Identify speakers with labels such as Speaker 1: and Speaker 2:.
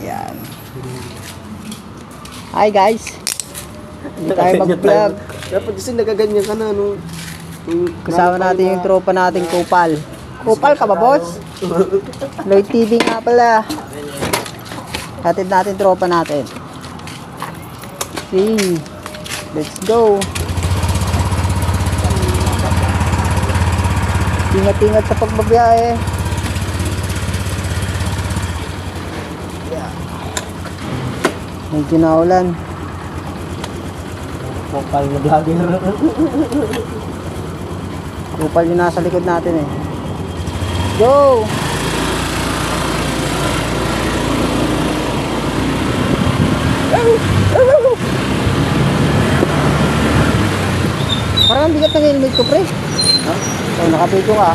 Speaker 1: Yan. Hi guys. Hindi tayo mag-vlog.
Speaker 2: Dapat kasi nagaganyan ka na nung
Speaker 1: Kasama natin yung tropa nating Kupal. Kupal ka ba, boss? Lloyd TV nga pala. Hatid natin tropa natin. See. Let's go. Ingat-ingat sa pagbabiyahe. Medyo naulan.
Speaker 2: Kupal na vlogger.
Speaker 1: Kupal yung nasa likod natin eh. Go! Parang ang bigat ng helmet ko, pre.
Speaker 2: Ha?
Speaker 1: Oh, nakapito ka.